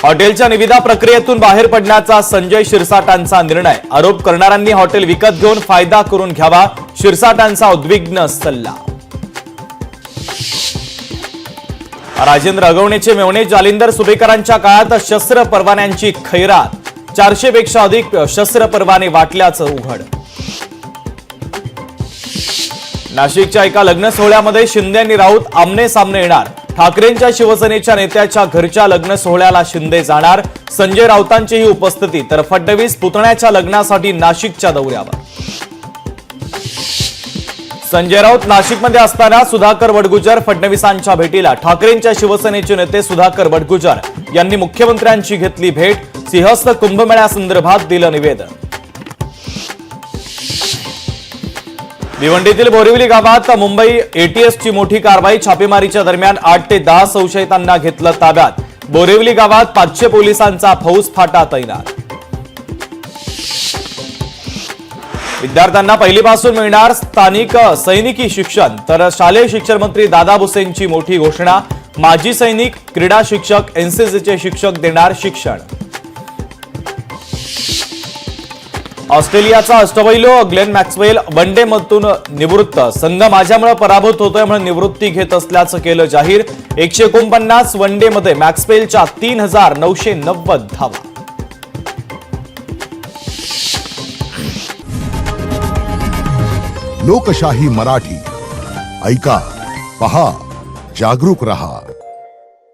हॉटेलच्या निविदा प्रक्रियेतून बाहेर पडण्याचा संजय शिरसाटांचा निर्णय। आरोप करणाऱ्यांनी हॉटेल विकत घेऊन फायदा करून घ्यावा, शिरसाटांचा उद्विग्न सल्ला। राजेंद्र अगवणेचे मेवणे जालिंदर सुभेकरांच्या काळात शस्त्र परवान्यांची खैरात, 400 पेक्षा अधिक शस्त्र परवाने वाटल्याचं उघड। नाशिकच्या एका लग्न सोहळ्यामध्ये शिंदे आणि राऊत आमने सामने येणार। ठाकरेंच्या शिवसेनेच्या नेत्याच्या घरच्या लग्न सोहळ्याला शिंदे जाणार, संजय राऊतांचीही उपस्थिती। तर फडणवीस पुतण्याच्या लग्नासाठी नाशिकच्या दौऱ्यावर। संजय राऊत नाशिकमध्ये असताना सुधाकर वडगुजर फडणवीसांच्या भेटीला। ठाकरेंच्या शिवसेनेचे नेते सुधाकर वडगुजर यांनी मुख्यमंत्र्यांची घेतली भेट, सिंहस्थ कुंभमेळ्यासंदर्भात दिलं निवेदन। भिवंडीतील बोरिवली गावात मुंबई एटीएसची मोठी कारवाई, छापेमारीच्या दरम्यान 8 ते 10 संशयितांना घेतलं ताब्यात। बोरिवली गावात 500 पोलिसांचा फौजफाटा तैनात। विद्यार्थ्यांना पहिलीपासून मिळणार स्थानिक सैनिकी शिक्षण, तर शालेय शिक्षण मंत्री दादा भुसेंची मोठी घोषणा। माजी सैनिक, क्रीडा शिक्षक, एनसीसीचे शिक्षक देणार शिक्षण। ऑस्ट्रेलियाचा अष्टपैलू ग्लेन मॅक्सवेल वनडेमधून निवृत्त। संघ माझ्यामुळे पराभूत होतोय म्हणून निवृत्ती घेत असल्याचं केलं जाहीर। 149 वनडेमध्ये मॅक्सवेलच्या 3990 धावा। लोकशाही मराठी ऐका, पहा, जागरूक रहा।